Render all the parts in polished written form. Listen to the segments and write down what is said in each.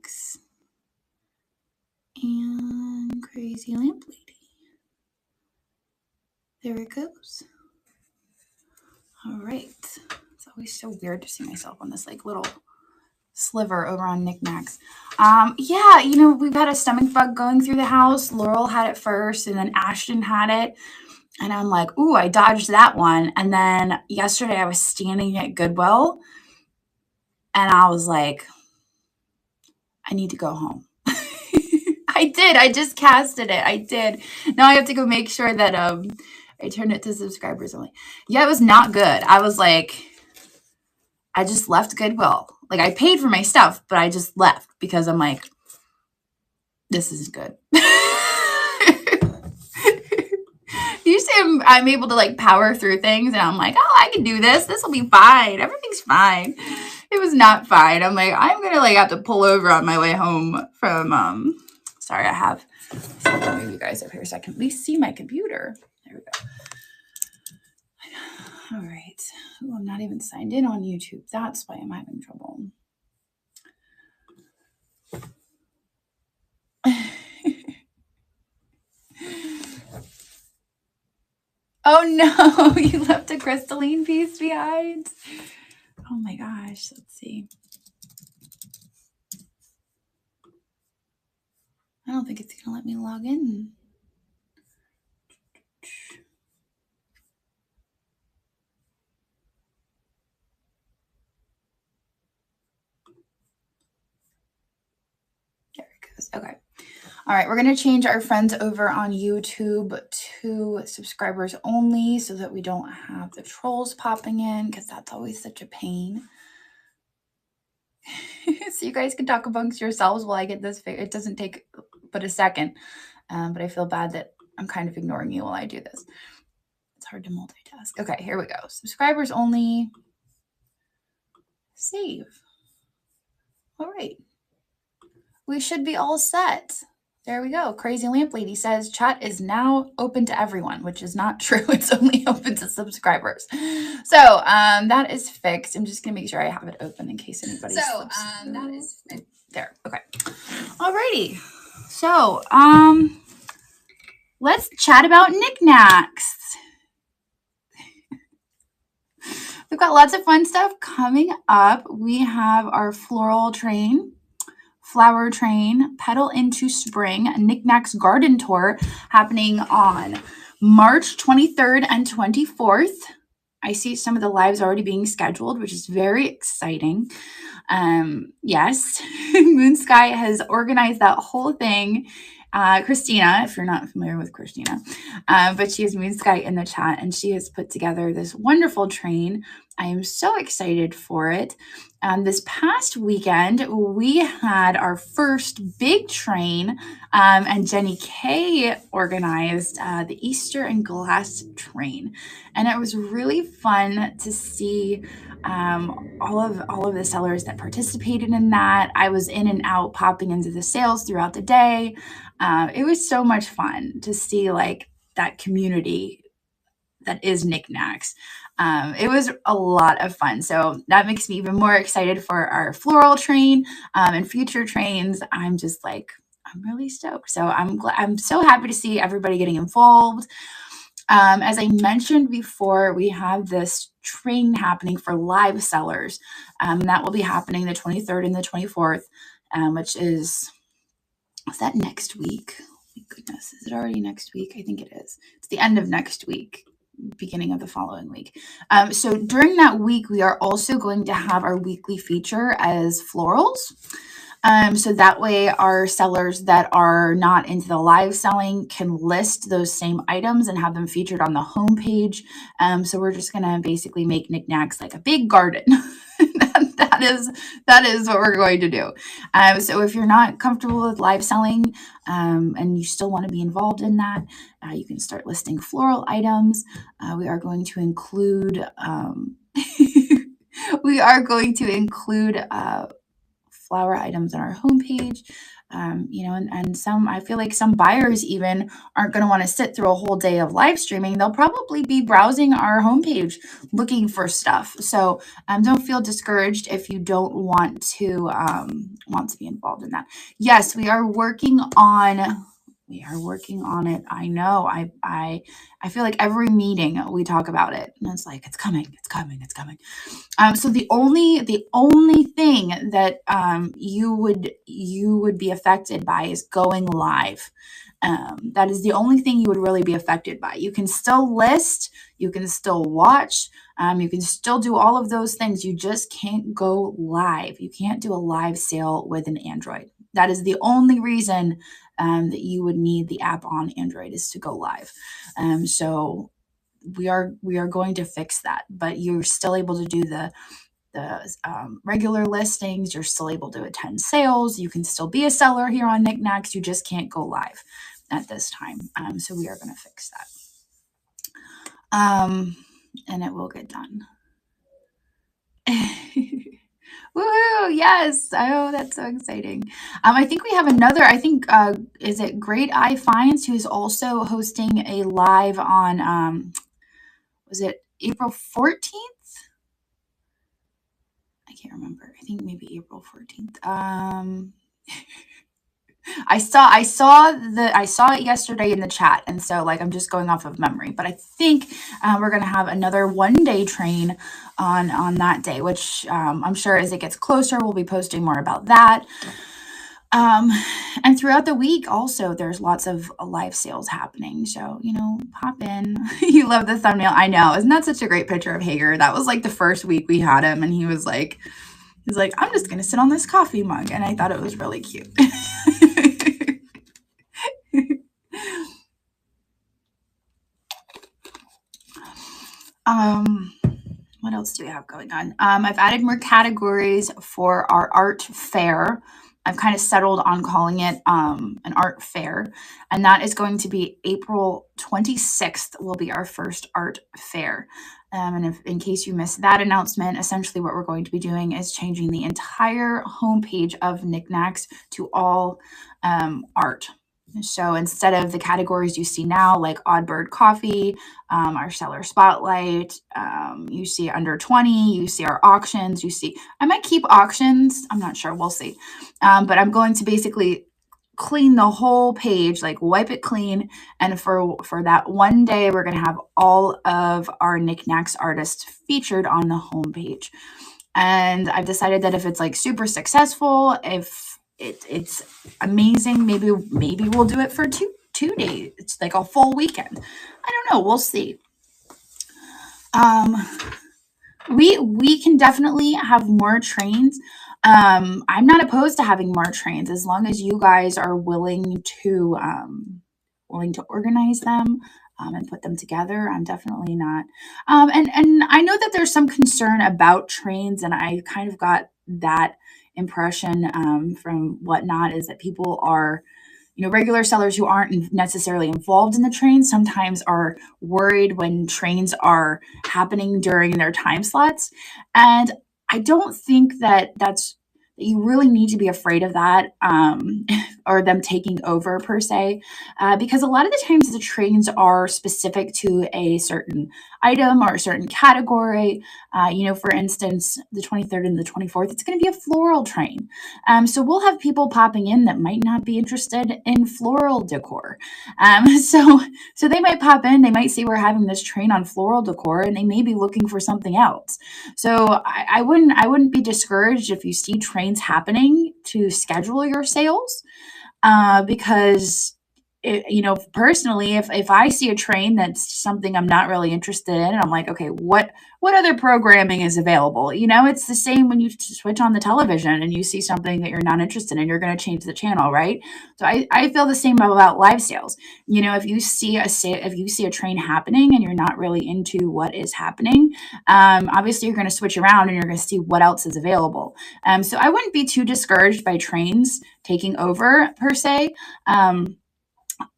Niknax and Crazy Lamp Lady. There it goes. All right. It's always so weird to see myself on this like little sliver over on Niknax. Yeah, you know, we've had a stomach bug going through the house. Laurel had it first, and then Ashton had it. And I'm like, ooh, I dodged that one. And then yesterday I was standing at Goodwill, and I was like, I need to go home. I did. I just casted it. I did. Now I have to go make sure that I turned it to subscribers only. Yeah, it was not good. I was like, I just left Goodwill. Like, I paid for my stuff, but I just left because I'm like, this isn't good. Usually I'm able to like power through things, and I'm like, oh, I can do this. This will be fine. Everything's fine. It was not fine. I'm like, I'm gonna like have to pull over on my way home from sorry, I have, so I'll move you guys up here so I can at least see my computer. There we go. All right. Oh, I'm not even signed in on YouTube. That's why I'm having trouble. Oh no, you left a crystalline piece behind. Oh my gosh, let's see. I don't think it's gonna let me log in. There it goes. Okay. All right, we're going to change our friends over on YouTube to subscribers only so that we don't have the trolls popping in, because that's always such a pain. So you guys can talk amongst yourselves while I get this figured. It doesn't take but a second, but I feel bad that I'm kind of ignoring you while I do this. It's hard to multitask. Okay, here we go. Subscribers only. Save. All right. We should be all set. There we go. Crazy Lamp Lady says chat is now open to everyone, which is not true. It's only open to subscribers. So that is fixed. I'm just gonna make sure I have it open in case anybody. So that is fixed. There. Okay. Alrighty. So let's chat about Niknax. We've got lots of fun stuff coming up. We have our floral train, flower train, Pedal into Spring, Niknax garden tour happening on March 23rd and 24th. I see some of the lives already being scheduled, which is very exciting. Yes, Moon Sky has organized that whole thing. Christina, if you're not familiar with Christina, but she is Moon Sky in the chat, and she has put together this wonderful train. I am so excited for it. This past weekend, we had our first big train, and Jenny Kay organized the Easter and Glass train. And it was really fun to see all of the sellers that participated in that. I was in and out popping into the sales throughout the day. It was so much fun to see like that community that is Niknax. It was a lot of fun. So that makes me even more excited for our floral train and future trains. I'm just like, I'm really stoked. So I'm so happy to see everybody getting involved. As I mentioned before, we have this train happening for live sellers. That will be happening the 23rd and the 24th, which is that next week? Oh my goodness, is it already next week? I think it is. It's the end of next week, beginning of the following week. So during that week, we are also going to have our weekly feature as florals. So that way our sellers that are not into the live selling can list those same items and have them featured on the homepage. So we're just going to basically make Niknax like a big garden. that is what we're going to do. So if you're not comfortable with live selling and you still want to be involved in that, you can start listing floral items. We are going to include flower items on our homepage. You know, and some, I feel like some buyers even aren't going to want to sit through a whole day of live streaming. They'll probably be browsing our homepage looking for stuff. So don't feel discouraged if you don't want to be involved in that. Yes, we are working on it. I know. I feel like every meeting we talk about it, and it's like, it's coming. So the only thing that you would be affected by is going live. That is the only thing you would really be affected by. You can still list, you can still watch, you can still do all of those things. You just can't go live. You can't do a live sale with an Android. That is the only reason that you would need the app on Android, is to go live. So we are going to fix that, but you're still able to do the regular listings. You're still able to attend sales. You can still be a seller here on Niknax. You just can't go live at this time. So we are going to fix that. And it will get done. Woohoo! Yes. Oh, that's so exciting. I think we have another, is it Great Eye Finds, who is also hosting a live on, was it April 14th? I can't remember. I think maybe April 14th. I saw it yesterday in the chat, and so like I'm just going off of memory, but I think we're gonna have another one-day train on that day, which I'm sure as it gets closer we'll be posting more about that. And throughout the week also there's lots of live sales happening, so you know, pop in. You love the thumbnail. I know, isn't that such a great picture of Hager? That was like the first week we had him, and he's like, I'm just gonna sit on this coffee mug, and I thought it was really cute. What else do we have going on? I've added more categories for our art fair. I've kind of settled on calling it an art fair, and that is going to be April 26th will be our first art fair. And if, in case you missed that announcement, essentially what we're going to be doing is changing the entire homepage of Niknax to all art. So instead of the categories you see now, like Odd Bird Coffee, our seller spotlight, you see under 20, you see our auctions, you see, I might keep auctions, I'm not sure, we'll see. But I'm going to basically clean the whole page, like wipe it clean. And for that one day, we're going to have all of our Niknax artists featured on the homepage. And I've decided that if it's like super successful, if it's amazing, maybe we'll do it for two days. It's like a full weekend. I don't know. We'll see. We can definitely have more trains. I'm not opposed to having more trains as long as you guys are willing to organize them and put them together. I'm definitely not. And I know that there's some concern about trains, and I kind of got that impression from Whatnot, is that people are, you know, regular sellers who aren't necessarily involved in the trains sometimes are worried when trains are happening during their time slots. And I don't think that you really need to be afraid of that or them taking over per se, because a lot of the times the trains are specific to a certain item or a certain category. You know, for instance, the 23rd and the 24th, it's going to be a floral train. So we'll have people popping in that might not be interested in floral decor. So they might pop in, they might see we're having this train on floral decor, and they may be looking for something else. So I wouldn't be discouraged if you see trains happening to schedule your sales, because you know, personally, if I see a train that's something I'm not really interested in, and I'm like, okay, what other programming is available? You know, it's the same when you switch on the television and you see something that you're not interested in, you're going to change the channel, right? So I feel the same about live sales. You know, if you see a train happening and you're not really into what is happening, obviously you're going to switch around and you're going to see what else is available. So I wouldn't be too discouraged by trains taking over per se.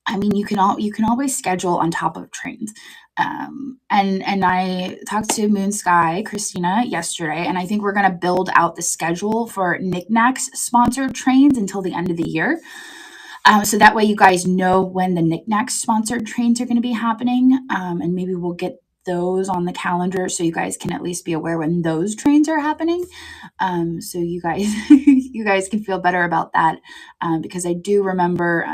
I mean, you can always schedule on top of trains. And I talked to Moon Sky Christina yesterday, and I think we're going to build out the schedule for Niknax sponsored trains until the end of the year. So that way you guys know when the Niknax sponsored trains are going to be happening, and maybe we'll get those on the calendar so you guys can at least be aware when those trains are happening. So you guys you guys can feel better about that, because I do remember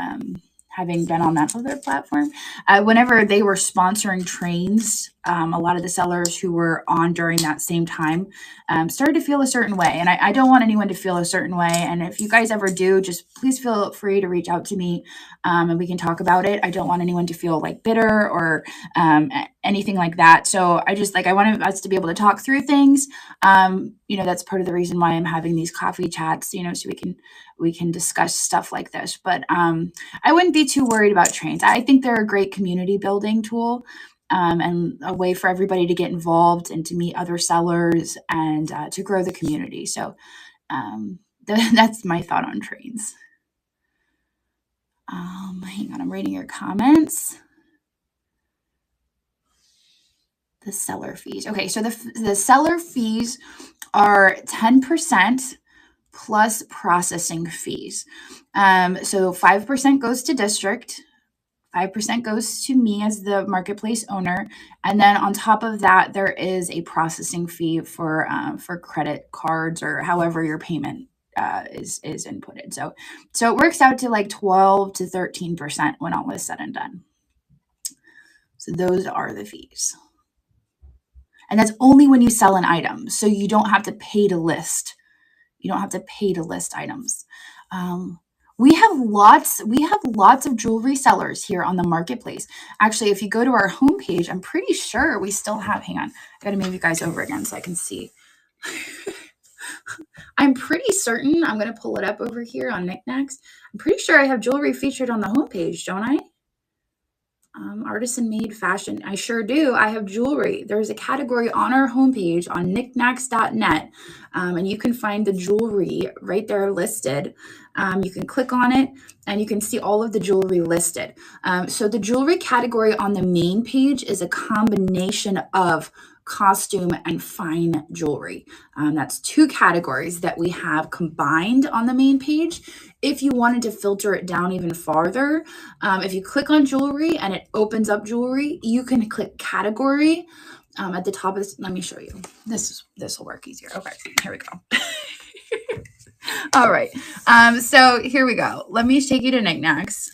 having been on that other platform, whenever they were sponsoring trains, a lot of the sellers who were on during that same time started to feel a certain way. And I don't want anyone to feel a certain way. And if you guys ever do, just please feel free to reach out to me, and we can talk about it. I don't want anyone to feel like bitter or anything like that. So I want us to be able to talk through things. That's part of the reason why I'm having these coffee chats, so we can discuss stuff like this. But I wouldn't be too worried about trains. I think they're a great community building tool, and a way for everybody to get involved and to meet other sellers and to grow the community. So that's my thought on trains. Hang on, I'm reading your comments. The seller fees. Okay, so the seller fees are 10% plus processing fees. So 5% goes to district, 5% goes to me as the marketplace owner, and then on top of that, there is a processing fee for credit cards or however your payment is inputted. So it works out to like 12 to 13% when all is said and done. So those are the fees. And that's only when you sell an item. So you don't have to pay to list. You don't have to pay to list items. We have lots of jewelry sellers here on the marketplace. Actually, if you go to our homepage, I'm pretty sure we still have, hang on, I gotta move you guys over again so I can see. I'm pretty certain, I'm gonna pull it up over here on Niknax. I'm pretty sure I have jewelry featured on the homepage, don't I? Artisan made fashion. I sure do. I have jewelry. There's a category on our homepage on niknax.net, and you can find the jewelry right there listed. You can click on it and you can see all of the jewelry listed. So the jewelry category on the main page is a combination of costume and fine jewelry. That's two categories that we have combined on the main page. If you wanted to filter it down even farther, if you click on jewelry and it opens up jewelry, you can click category at the top of this. Let me show you. This will work easier. Okay, here we go. All right. So here we go. Let me take you to Niknax.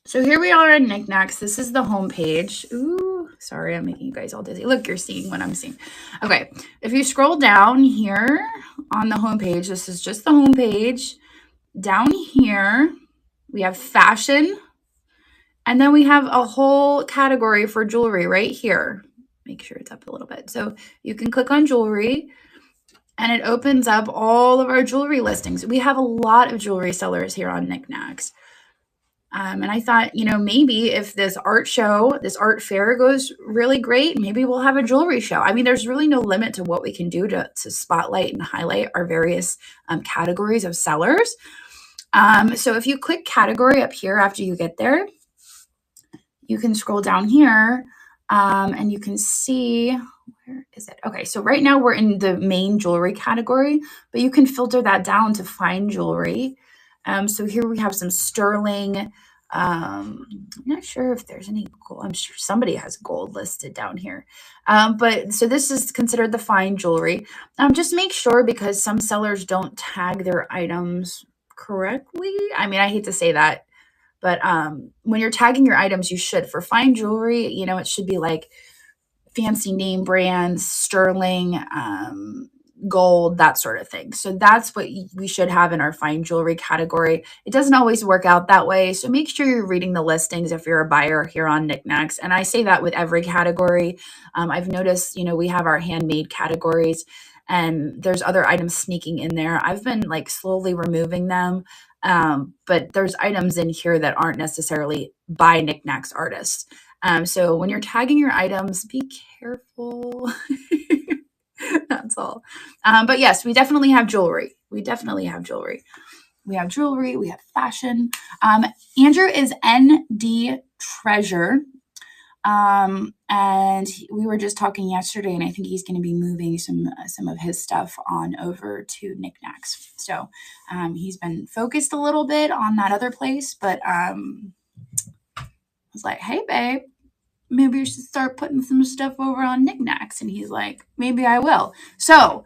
So here we are on Niknax. This is the home page. Ooh, sorry, I'm making you guys all dizzy. Look, you're seeing what I'm seeing. Okay, if you scroll down here on the home page, this is just the home page. Down here, we have fashion, and then we have a whole category for jewelry right here. Make sure it's up a little bit. So you can click on jewelry, and it opens up all of our jewelry listings. We have a lot of jewelry sellers here on Niknax. And I thought, maybe if this art fair goes really great, maybe we'll have a jewelry show. I mean, there's really no limit to what we can do to spotlight and highlight our various categories of sellers. So if you click category up here after you get there, you can scroll down here and you can see, where is it? Okay, so right now we're in the main jewelry category, but you can filter that down to fine jewelry. So here we have some sterling. I'm not sure if there's any gold. I'm sure somebody has gold listed down here. But so this is considered the fine jewelry. Just make sure, because some sellers don't tag their items correctly. I mean, I hate to say that, but when you're tagging your items, you should. For fine jewelry, it should be like fancy name brands, sterling, gold, that sort of thing. So that's what we should have in our fine jewelry category. It doesn't always work out that way. So make sure you're reading the listings if you're a buyer here on Niknax. And I say that with every category. I've noticed, we have our handmade categories and there's other items sneaking in there. I've been like slowly removing them. But there's items in here that aren't necessarily by Niknax artists. So when you're tagging your items, be careful. That's all. But yes, we definitely have jewelry. We have jewelry, we have fashion. Andrew is ND Treasure. And we were just talking yesterday, and I think he's going to be moving some of his stuff on over to Niknax. So he's been focused a little bit on that other place, but I was like, hey, babe, maybe you should start putting some stuff over on Niknax. And he's like, maybe I will. So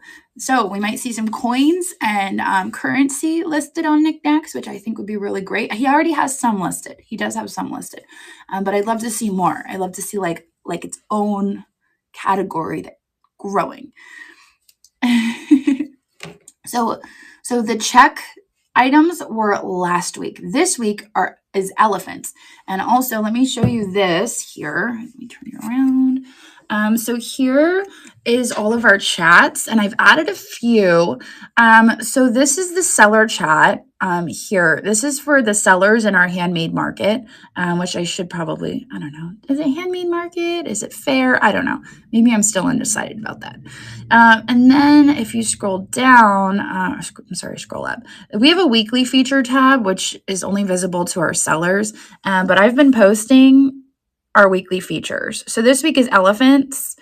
we might see some coins and currency listed on Niknax, which I think would be really great. He already has some listed. He does have some listed, but I'd love to see more. I'd love to see like its own category that growing. So the check items were last week. This week is elephants. And also, let me show you this here. Let me turn you around. So here is all of our chats, and I've added a few. So this is the seller chat here. This is for the sellers in our handmade market, which I should probably, I don't know. Is it handmade market? Is it fair? I don't know. Maybe I'm still undecided about that. And then if you scroll down, scroll up. We have a weekly feature tab, which is only visible to our sellers. But I've been posting our weekly features. So this week is elephants.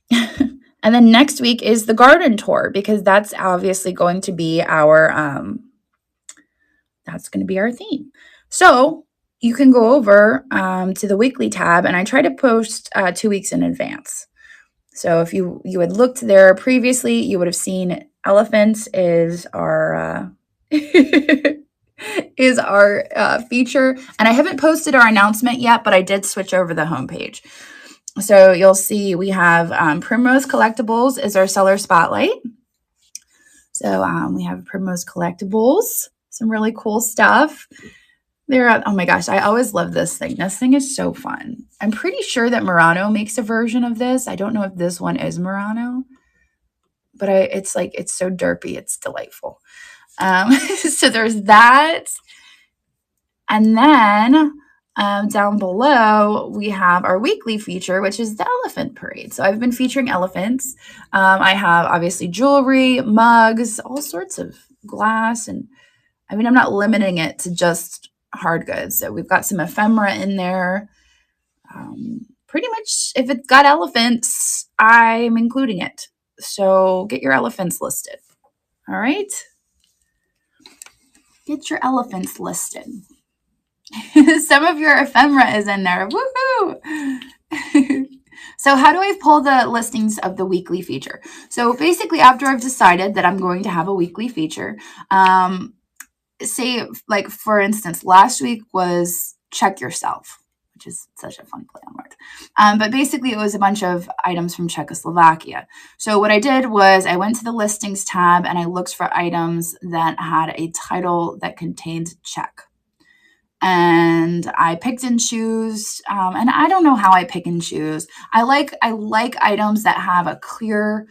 And then next week is the garden tour, because that's obviously going to be our theme. So you can go over to the weekly tab, and I try to post 2 weeks in advance. So if you had looked there previously, you would have seen elephants is our feature. And I haven't posted our announcement yet, but I did switch over the homepage. So you'll see we have Primrose Collectibles is our seller spotlight. So we have Primrose Collectibles, some really cool stuff. Oh my gosh, I always love this thing. This thing is so fun. I'm pretty sure that Murano makes a version of this. I don't know if this one is Murano, but it's so derpy. It's delightful. So there's that. And then down below, we have our weekly feature, which is the elephant parade. So I've been featuring elephants. I have obviously jewelry, mugs, all sorts of glass. And I mean, I'm not limiting it to just hard goods. So we've got some ephemera in there. Pretty much if it's got elephants, I'm including it. So get your elephants listed. All right. Get your elephants listed. Some of your ephemera is in there. Woohoo! So how do I pull the listings of the weekly feature? So basically, after I've decided that I'm going to have a weekly feature, say, like, for instance, last week was Check Yourself, which is such a fun play on words. But basically, it was a bunch of items from Czechoslovakia. So what I did was I went to the listings tab and I looked for items that had a title that contained Czech. And I picked and choose, and I don't know how I pick and choose. I like items that have a clear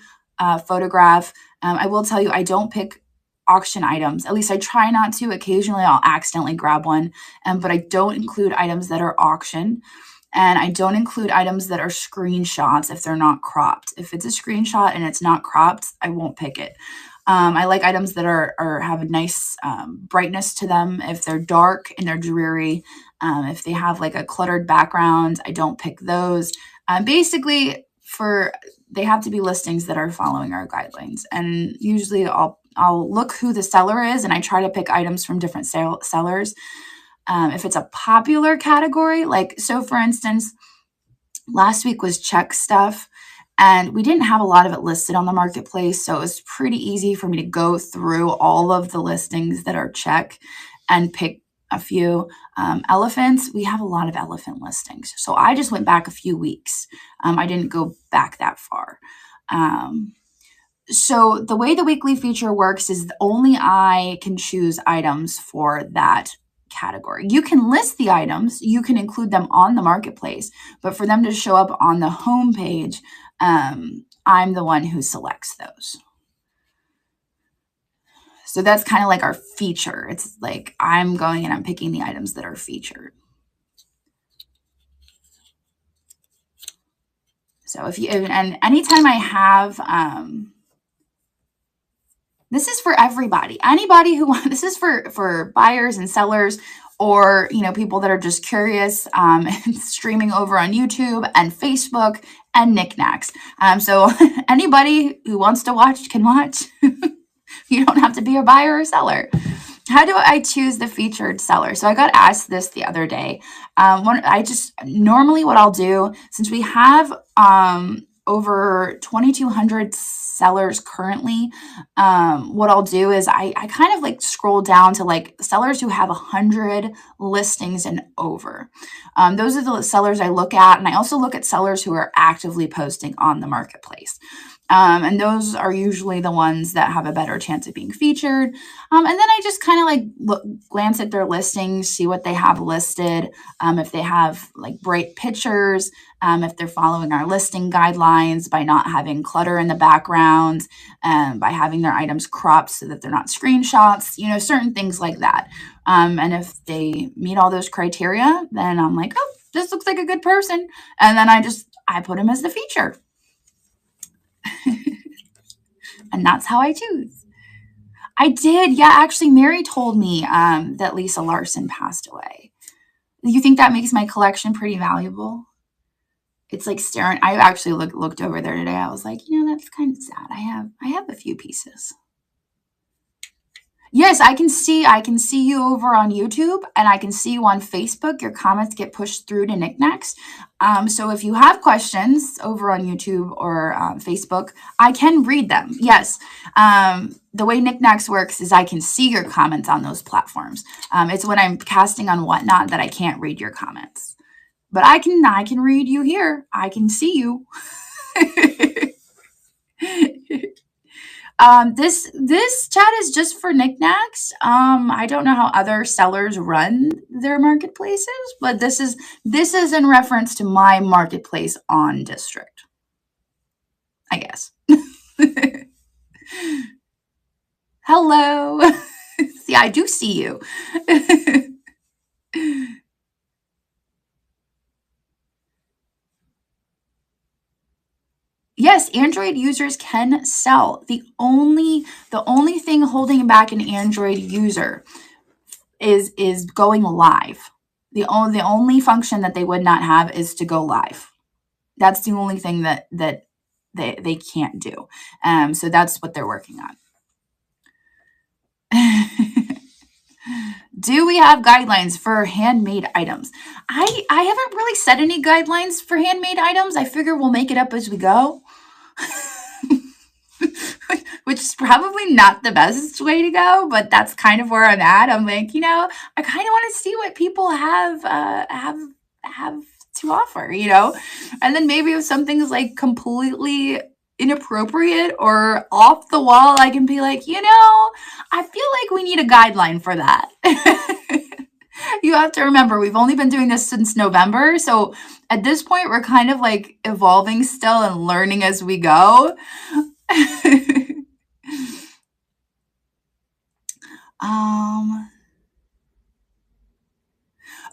photograph. I will tell you, I don't pick auction items. At least I try not to. Occasionally, I'll accidentally grab one, but I don't include items that are auction. And I don't include items that are screenshots if they're not cropped. If it's a screenshot and it's not cropped, I won't pick it. I like items that have a nice brightness to them. If they're dark and they're dreary, if they have like a cluttered background, I don't pick those. Basically, they have to be listings that are following our guidelines. And usually I'll look who the seller is, and I try to pick items from different sellers. If it's a popular category, so for instance, last week was Czech stuff. And we didn't have a lot of it listed on the marketplace, so it was pretty easy for me to go through all of the listings that are Czech and pick a few. Elephants, we have a lot of elephant listings. So I just went back a few weeks. I didn't go back that far. So the way the weekly feature works is only I can choose items for that category. You can list the items, you can include them on the marketplace, but for them to show up on the home page, I'm the one who selects those. So that's kind of like our feature. It's like I'm going and I'm picking the items that are featured. So and anytime I have This is for everybody. Anybody who wants, this is for buyers and sellers, or people that are just curious, and streaming over on YouTube and Facebook and Niknax. So anybody who wants to watch can watch. You don't have to be a buyer or seller. How do I choose the featured seller? So I got asked this the other day. Normally what I'll do, since we have over 2,200 sellers currently, what I'll do is I kind of like scroll down to like sellers who have 100 listings and over. Those are the sellers I look at, and I also look at sellers who are actively posting on the marketplace. And those are usually the ones that have a better chance of being featured. And then I just kind of like glance at their listings, see what they have listed, if they have like bright pictures, if they're following our listing guidelines by not having clutter in the background, by having their items cropped so that they're not screenshots, certain things like that. And if they meet all those criteria, then I'm like, oh, this looks like a good person. And then I put them as the feature. And that's how I choose. I did. Yeah, actually, Mary told me that Lisa Larson passed away. You think that makes my collection pretty valuable? It's like staring. I actually looked over there today. I was like, that's kind of sad. I have a few pieces. Yes, I can see you over on YouTube, and I can see you on Facebook. Your comments get pushed through to Niknax. So if you have questions over on YouTube or Facebook, I can read them. Yes. The way Niknax works is I can see your comments on those platforms. It's when I'm casting on Whatnot that I can't read your comments. But I can read you here. I can see you. This chat is just for Niknax. I don't know how other sellers run their marketplaces, but this is in reference to my marketplace on District, I guess. Hello. See, I do see you. Yes, Android users can sell. The only thing holding back an Android user is going live. The only function that they would not have is to go live. That's the only thing that they can't do. So that's what they're working on. Do we have guidelines for handmade items? I haven't really set any guidelines for handmade items. I figure we'll make it up as we go. Which is probably not the best way to go, but that's kind of where I'm at. I'm like, I kind of want to see what people have to offer, and then maybe if something's like completely inappropriate or off the wall, I can be like, I feel like we need a guideline for that. You have to remember, we've only been doing this since November. So at this point, we're kind of like evolving still and learning as we go.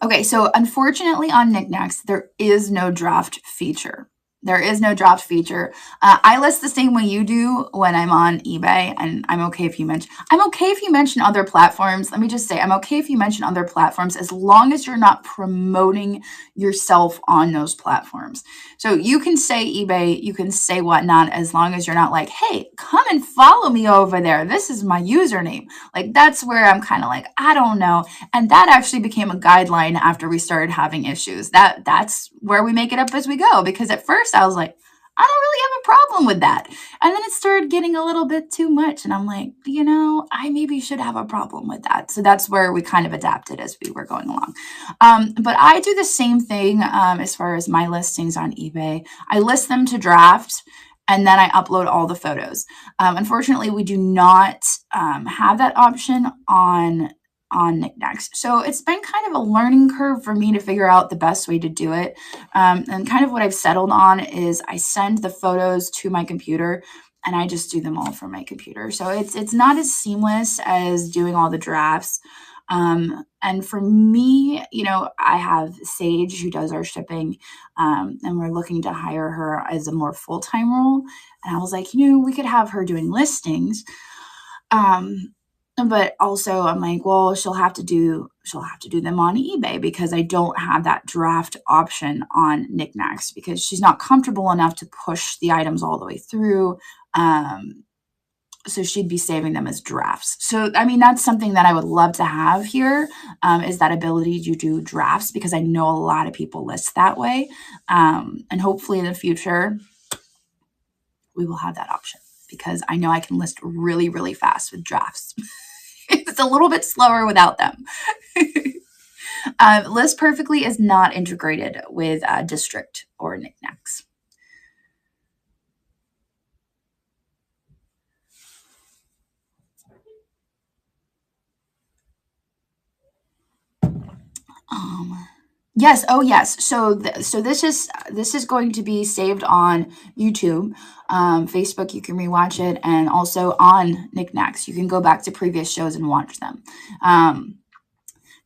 Okay, so unfortunately on Niknax, there is no draft feature. There is no draft feature. I list the same way you do when I'm on eBay, and I'm okay if you mention other platforms. Let me just say, I'm okay if you mention other platforms as long as you're not promoting yourself on those platforms. So you can say eBay, you can say Whatnot, as long as you're not like, hey, come and follow me over there. This is my username. Like, that's where I'm kind of like, I don't know. And that actually became a guideline after we started having issues. That's where we make it up as we go, because at first I was like, I don't really have a problem with that. And then it started getting a little bit too much. And I'm like, I maybe should have a problem with that. So that's where we kind of adapted as we were going along. But I do the same thing as far as my listings on eBay. I list them to draft, and then I upload all the photos. Unfortunately, we do not have that option on Niknax. So it's been kind of a learning curve for me to figure out the best way to do it. And kind of what I've settled on is I send the photos to my computer, and I just do them all from my computer. So it's not as seamless as doing all the drafts. And for me, I have Sage who does our shipping, and we're looking to hire her as a more full-time role. And I was like, we could have her doing listings. Um, but also I'm like, well, she'll have to do them on eBay because I don't have that draft option on Niknax because she's not comfortable enough to push the items all the way through. So she'd be saving them as drafts. So, I mean, that's something that I would love to have here, is that ability to do drafts because I know a lot of people list that way. And hopefully in the future, we will have that option because I know I can list really, really fast with drafts. It's a little bit slower without them. List Perfectly is not integrated with District or Niknax. Yes. Oh, yes. So, this is going to be saved on YouTube, Facebook. You can rewatch it, and also on Niknax. You can go back to previous shows and watch them.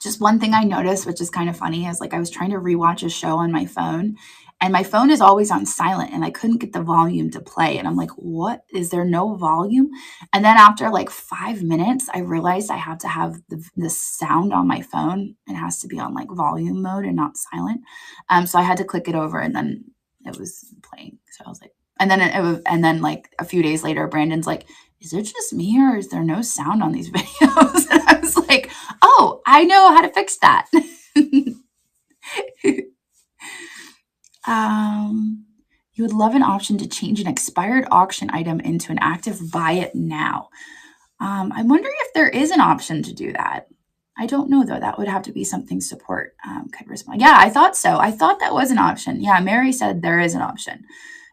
Just one thing I noticed, which is kind of funny, is like I was trying to rewatch a show on my phone, and my phone is always on silent, and I couldn't get the volume to play. And I'm like, what? Is there no volume? And then after like 5 minutes, I realized I have to have the sound on my phone. It has to be on like volume mode and not silent. So I had to click it over, and then it was playing. So I was like, and then and then like a few days later, Brandon's like, is it just me or is there no sound on these videos? And I was like, oh, I know how to fix that. You would love an option to change an expired auction item into an active buy it now. I'm wondering if there is an option to do that. I don't know though. That would have to be something support could respond. Yeah, I thought so. I thought that was an option. Yeah, Mary said there is an option.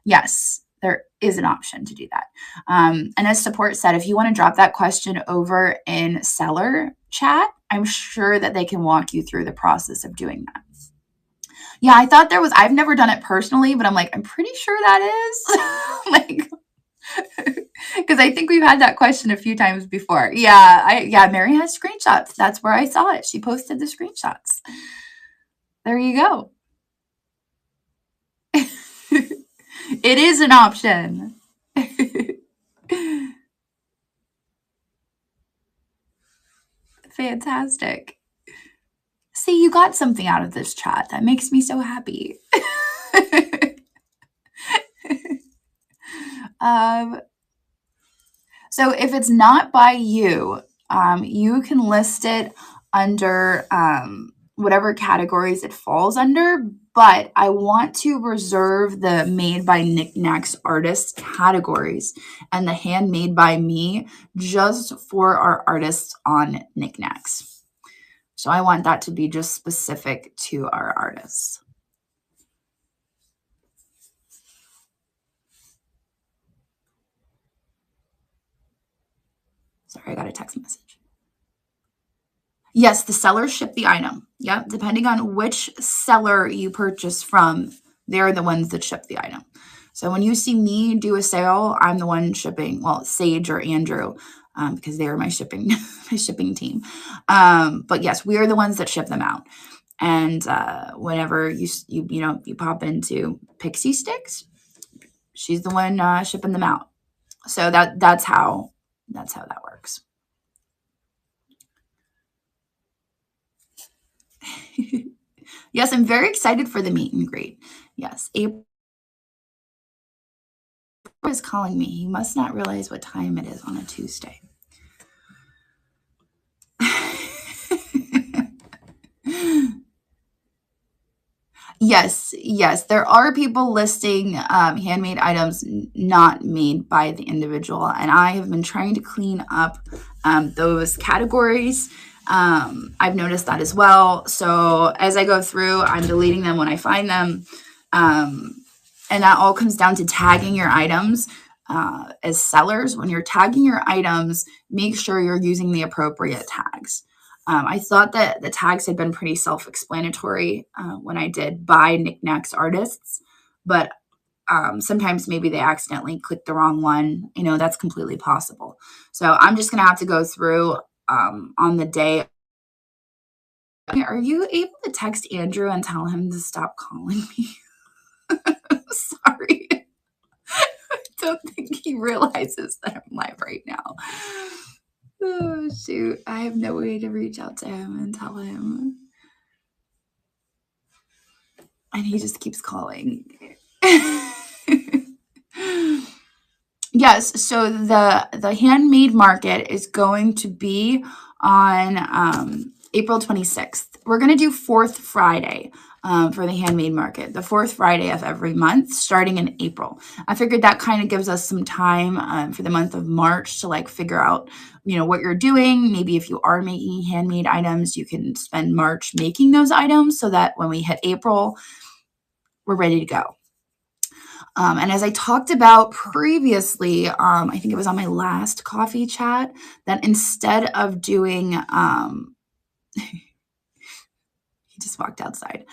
Yes, there is an option to do that. And as support said, if you want to drop that question over in seller chat, I'm sure that they can walk you through the process of doing that. Yeah, I thought there was, I've never done it personally, but I'm like, I'm pretty sure that is. Like, because I think we've had that question a few times before. Yeah, Mary has screenshots. That's where I saw it. She posted the screenshots. There you go. It is an option. Fantastic. See, you got something out of this chat. That makes me so happy. So if it's not by you, you can list it under whatever categories it falls under, but I want to reserve the made by Niknax artists categories and the handmade by me just for our artists on Niknax. So I want that to be just specific to our artists. Sorry, I got a text message. Yes, the sellers ship the item. Yep, depending on which seller you purchase from, they're the ones that ship the item. So when you see me do a sale, I'm the one shipping. Well, Sage or Andrew, because they are my shipping my shipping team. But yes, we are the ones that ship them out. And whenever you pop into Pixie Sticks, she's the one shipping them out. So that's how that works. Yes, I'm very excited for the meet and greet. Yes, April is calling me. He must not realize what time it is on a Tuesday. Yes, there are people listing handmade items not made by the individual, and I have been trying to clean up those categories. I've noticed that as well. So as I go through, I'm deleting them when I find them. And that all comes down to tagging your items as sellers. When you're tagging your items, make sure you're using the appropriate tags. I thought that the tags had been pretty self-explanatory when I did buy Niknax artists, but sometimes maybe they accidentally clicked the wrong one. That's completely possible. So I'm just going to have to go through on the day. Are you able to text Andrew and tell him to stop calling me? Sorry. I don't think he realizes that I'm live right now. Oh, shoot. I have no way to reach out to him and tell him. And he just keeps calling. Yes, so the handmade market is going to be on April 26th. We're going to do fourth Friday for the handmade market, the fourth Friday of every month, starting in April. I figured that kind of gives us some time for the month of March to like figure out, what you're doing. Maybe if you are making handmade items, you can spend March making those items so that when we hit April, we're ready to go. And as I talked about previously, I think it was on my last coffee chat, that instead of doing, he just walked outside,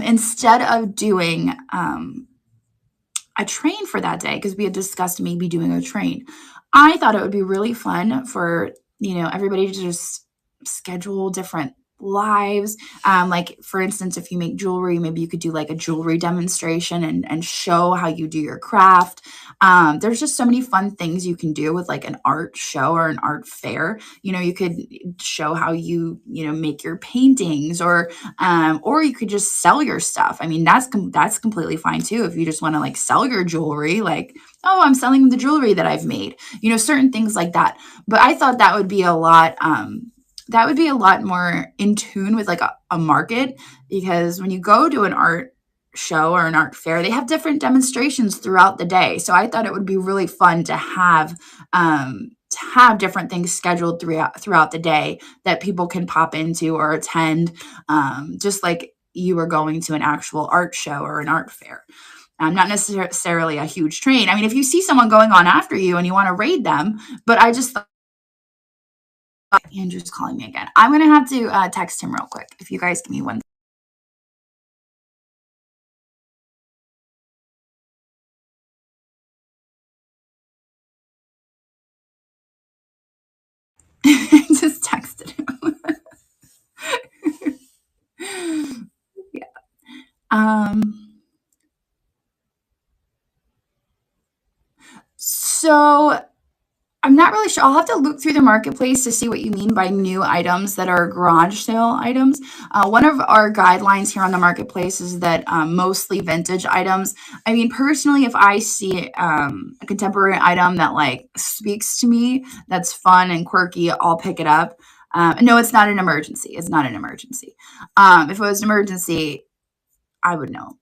instead of doing a train for that day, because we had discussed maybe doing a train, I thought it would be really fun for, everybody to just schedule different lives. Like for instance, if you make jewelry, maybe you could do like a jewelry demonstration and show how you do your craft. There's just so many fun things you can do with like an art show or an art fair. You could show how you make your paintings, or you could just sell your stuff. I mean, that's completely fine too. If you just want to like sell your jewelry, like, oh, I'm selling the jewelry that I've made, certain things like that. But I thought that would be a lot, more in tune with like a market, because when you go to an art show or an art fair, they have different demonstrations throughout the day. So I thought it would be really fun to have different things scheduled throughout the day that people can pop into or attend, just like you were going to an actual art show or an art fair. Not necessarily a huge train. I mean, if you see someone going on after you and you want to raid them, but I just thought, Andrew's calling me again. I'm going to have to text him real quick. If you guys give me one. Just texted him. Yeah. So I'm not really sure. I'll have to look through the marketplace to see what you mean by new items that are garage sale items. One of our guidelines here on the marketplace is that mostly vintage items. I mean, personally, if I see a contemporary item that like speaks to me, that's fun and quirky, I'll pick it up. No, it's not an emergency. It's not an emergency. If it was an emergency, I would know.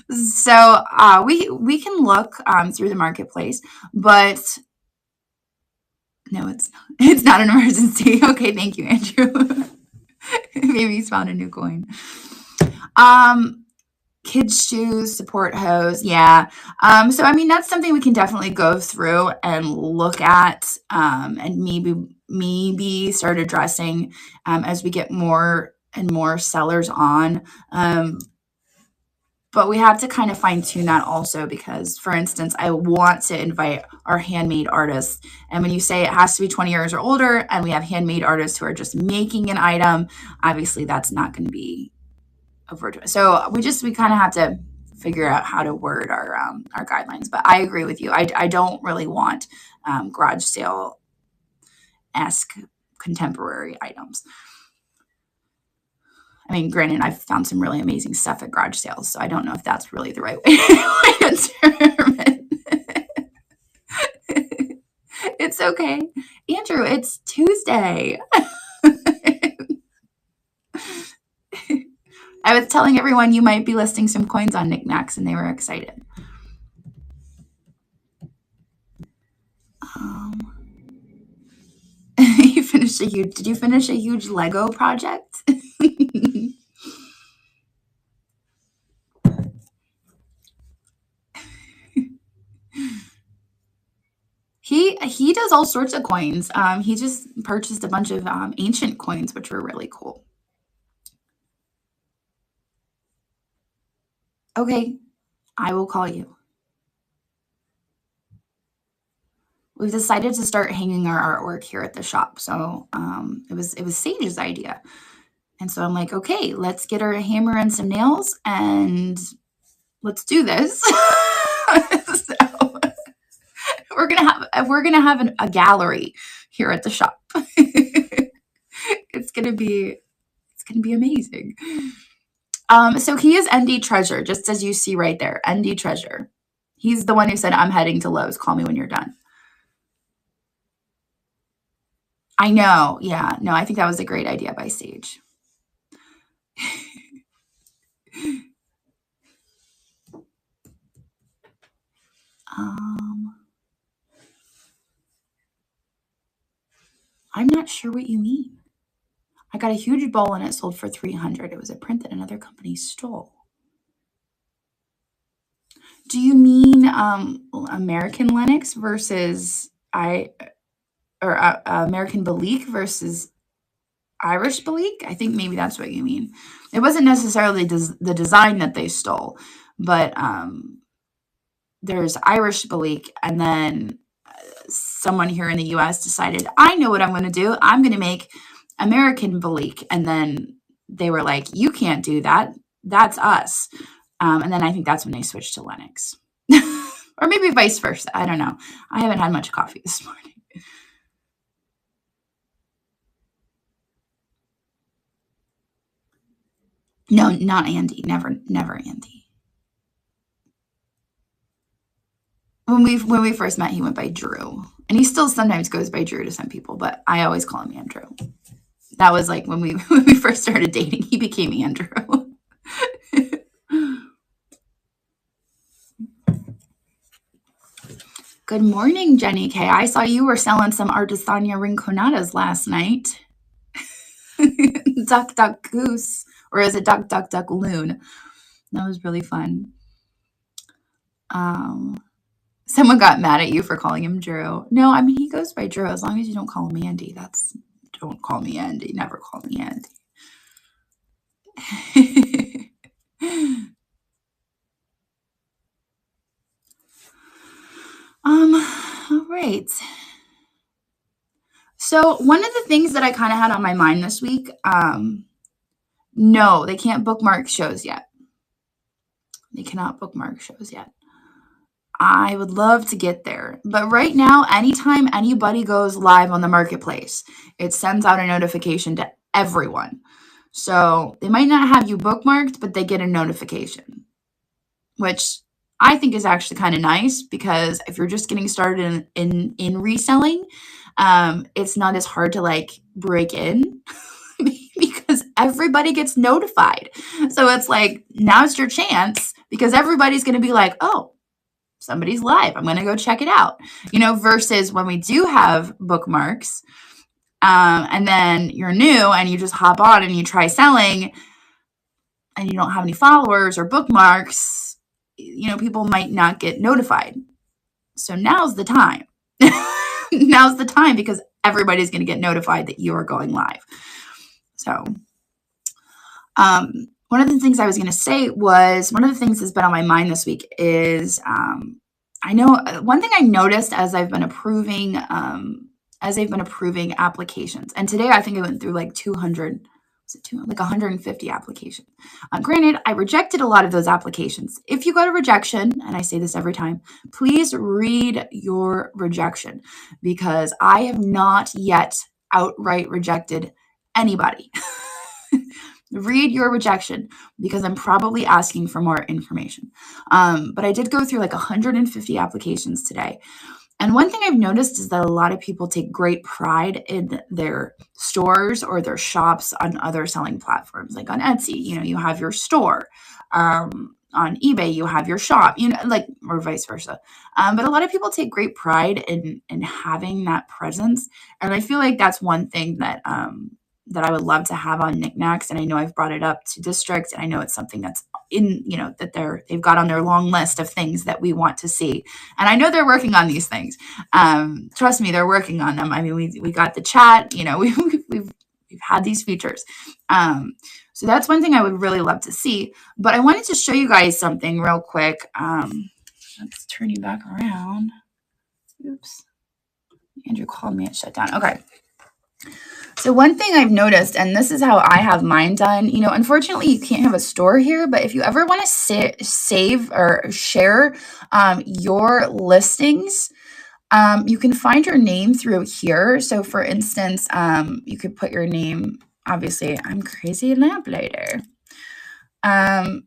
So we can look through the marketplace, but no, it's not an emergency. Okay, thank you, Andrew. Maybe he's found a new coin. Kids shoes, support hose, yeah. So I mean, that's something we can definitely go through and look at, and maybe start addressing as we get more and more sellers on. But we have to kind of fine tune that also, because, for instance, I want to invite our handmade artists. And when you say it has to be 20 years or older, and we have handmade artists who are just making an item, obviously that's not going to be a virtuous. So we kind of have to figure out how to word our guidelines. But I agree with you. I don't really want garage sale-esque contemporary items. I mean, granted, I've found some really amazing stuff at garage sales, so I don't know if that's really the right way to term it. It's okay. Andrew, it's Tuesday. I was telling everyone you might be listing some coins on Niknax, and they were excited. Did you finish a huge Lego project? He does all sorts of coins. He just purchased a bunch of ancient coins, which were really cool. Okay, I will call you. We've decided to start hanging our artwork here at the shop. So it was Sage's idea. And so I'm like, okay, let's get her a hammer and some nails and let's do this. So We're gonna have a gallery here at the shop. It's gonna be amazing. So he is ND Treasure, just as you see right there, ND Treasure. He's the one who said, I'm heading to Lowe's. Call me when you're done. I know. Yeah. No, I think that was a great idea by Sage. I'm not sure what you mean. I got a huge bowl and it sold for $300. It was a print that another company stole. Do you mean American Lennox versus American Belique versus Irish Belique? I think maybe that's what you mean. It wasn't necessarily the design that they stole, but there's Irish Belique, and then someone here in the US decided, I know what I'm going to do. I'm going to make American Belique. And then they were like, you can't do that. That's us. And then I think that's when they switched to Lennox. Or maybe vice versa. I don't know. I haven't had much coffee this morning. No, not Andy. Never Andy. When we first met, he went by Drew. And he still sometimes goes by Drew to some people, but I always call him Andrew. That was like when we first started dating, he became Andrew. Good morning, Jenny K. I saw you were selling some Artesania Rinconadas last night. Duck, duck, goose. Or is it duck, duck, duck, loon? That was really fun. Someone got mad at you for calling him Drew. No, I mean, he goes by Drew. As long as you don't call him Andy. Don't call me Andy. Never call me Andy. All right. So one of the things that I kind of had on my mind this week, no, they can't bookmark shows yet. They cannot bookmark shows yet. I would love to get there. But right now, anytime anybody goes live on the marketplace, it sends out a notification to everyone. So they might not have you bookmarked, but they get a notification, which I think is actually kind of nice, because if you're just getting started in reselling, it's not as hard to like break in because everybody gets notified. So it's like, now's your chance, because everybody's going to be like, oh, somebody's live. I'm going to go check it out, versus when we do have bookmarks, and then you're new and you just hop on and you try selling and you don't have any followers or bookmarks, people might not get notified. So now's the time. Now's the time, because everybody's going to get notified that you are going live. So, one of the things I was going to say was, one of the things that's been on my mind this week is, I know one thing I noticed as I've been approving applications, and today I think I went through like 150 applications. Granted, I rejected a lot of those applications. If you got a rejection, and I say this every time, please read your rejection, because I have not yet outright rejected anybody. Read your rejection, because I'm probably asking for more information. But I did go through like 150 applications today. And one thing I've noticed is that a lot of people take great pride in their stores or their shops on other selling platforms, like on Etsy. You have your store. On eBay, you have your shop, or vice versa. But a lot of people take great pride in having that presence. And I feel like that's one thing that I would love to have on Niknax. And I know I've brought it up to district, and I know it's something that's that they've got on their long list of things that we want to see. And I know they're working on these things. Trust me, they're working on them. I mean, we got the chat, we've had these features. So that's one thing I would really love to see. But I wanted to show you guys something real quick. Let's turn you back around. Oops. Andrew called me, it shut down. Okay. So one thing I've noticed, and this is how I have mine done, unfortunately you can't have a store here, but if you ever want to save or share your listings You can find your name through here. So for instance, you could put your name, obviously, I'm Crazy Lamplighter. Oh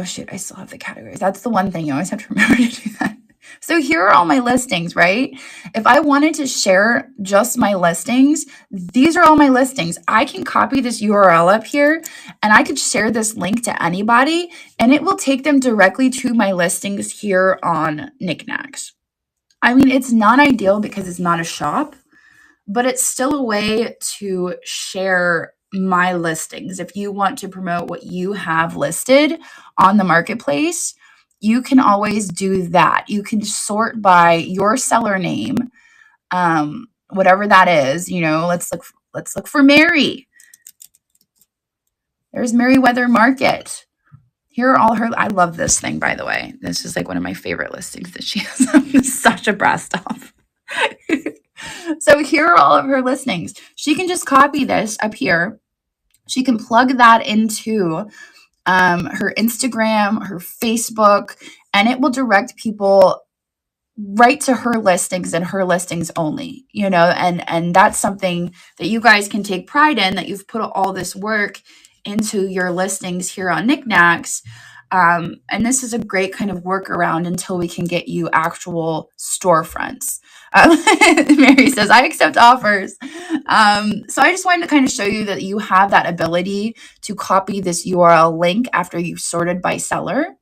shoot, I still have the categories. That's the one thing you always have to remember to do that. So here are all my listings, right? If I wanted to share just my listings, these are all my listings. I can copy this URL up here and I could share this link to anybody and it will take them directly to my listings here on Niknax. I mean, it's not ideal because it's not a shop, but it's still a way to share my listings. If you want to promote what you have listed on the marketplace, you can always do that. You can sort by your seller name, whatever that is. You know, let's look for Mary. There's Meriwether Market. Here are all her. I love this thing, by the way. This is like one of my favorite listings that she has. I'm such a bra off. So here are all of her listings. She can just copy this up here. She can plug that into her Instagram, her Facebook, and it will direct people right to her listings and her listings only, you know, and that's something that you guys can take pride in, that you've put all this work into your listings here on Niknax. And this is a great kind of workaround until we can get you actual storefronts. Mary says, I accept offers. So I just wanted to kind of show you that you have that ability to copy this URL link after you've sorted by seller.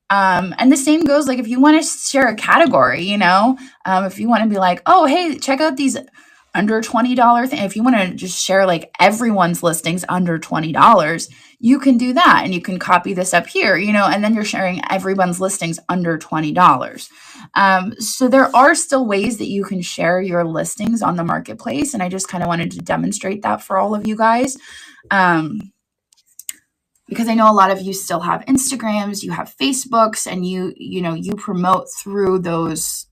And the same goes, like, if you want to share a category, you know, if you want to be like, oh, hey, check out these under $20 thing. If you want to just share like everyone's listings under $20, you can do that. And you can copy this up here, you know, and then you're sharing everyone's listings under $20. So there are still ways that you can share your listings on the marketplace. And I just kind of wanted to demonstrate that for all of you guys. Because I know a lot of you still have Instagrams, you have Facebooks, and you know, you promote through those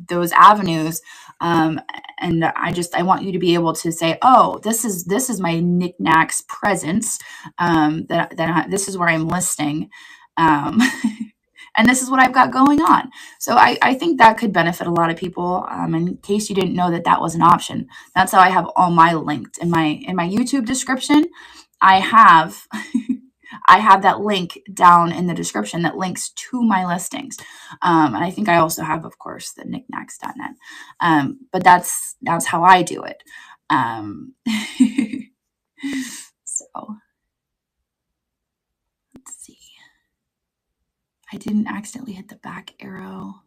avenues. And I want you to be able to say, oh, this is my Niknax presence. This is where I'm listing. And this is what I've got going on. So I think that could benefit a lot of people. In case you didn't know that that was an option, that's how I have all my linked in my YouTube description. I have that link down in the description that links to my listings. And I think I also have, of course, the niknax.net. But that's how I do it. So let's see. I didn't accidentally hit the back arrow.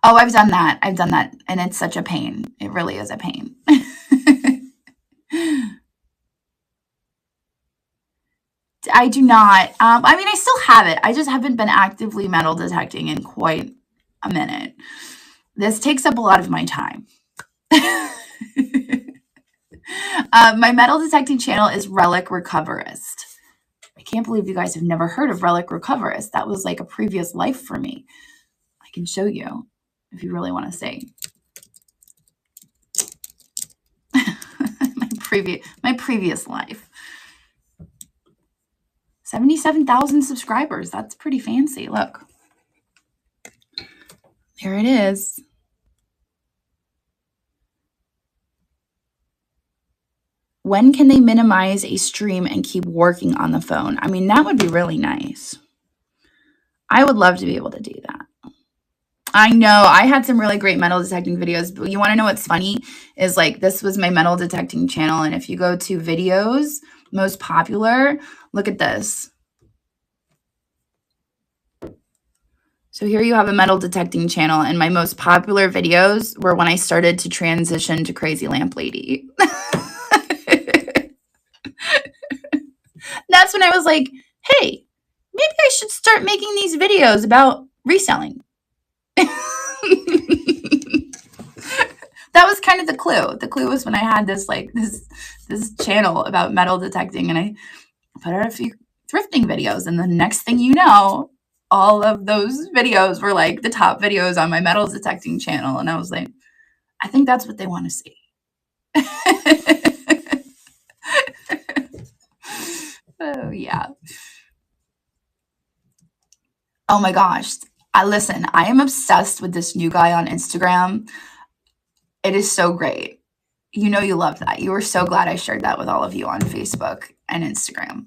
Oh, I've done that. And it's such a pain. It really is a pain. I do not. I mean, I still have it. I just haven't been actively metal detecting in quite a minute. This takes up a lot of my time. My metal detecting channel is Relic Recoverist. I can't believe you guys have never heard of Relic Recoverist. That was like a previous life for me. I can show you if you really want to see. my previous life. 77,000 subscribers. That's pretty fancy. Look. There it is. When can they minimize a stream and keep working on the phone? I mean, that would be really nice. I would love to be able to do that. I know I had some really great metal detecting videos, but you want to know what's funny is, like, this was my metal detecting channel. And if you go to videos, most popular, look at this. So here you have a metal detecting channel, and my most popular videos were when I started to transition to Crazy Lamp Lady. That's when I was like, hey, maybe I should start making these videos about reselling. That was kind of the clue. The clue was when I had this channel about metal detecting, and I put out a few thrifting videos, and the next thing you know, all of those videos were like the top videos on my metal detecting channel. And I was like, I think that's what they want to see. Oh, yeah. Oh my gosh. Listen, I am obsessed with this new guy on Instagram. It is so great. You know you love that. You were so glad I shared that with all of you on Facebook and Instagram.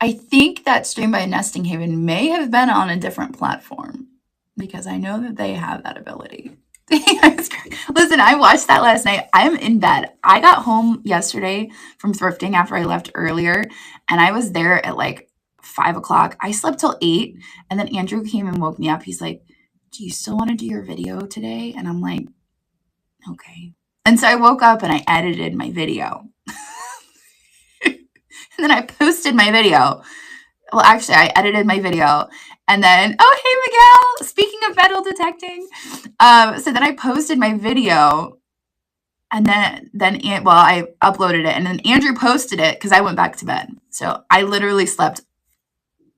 I think that Stream by Nesting Haven may have been on a different platform because I know that they have that ability. Listen, I watched that last night. I'm in bed. I got home yesterday from thrifting after I left earlier, and I was there at like 5 o'clock. I slept till 8, and then Andrew came and woke me up. He's like, "Do you still want to do your video today?" And I'm like, "Okay." And so I woke up and I edited my video. And then I posted my video. Well, actually, I edited my video, and then, oh, hey, Miguel, speaking of metal detecting. So then I posted my video, and then I uploaded it, and then Andrew posted it because I went back to bed. So I literally slept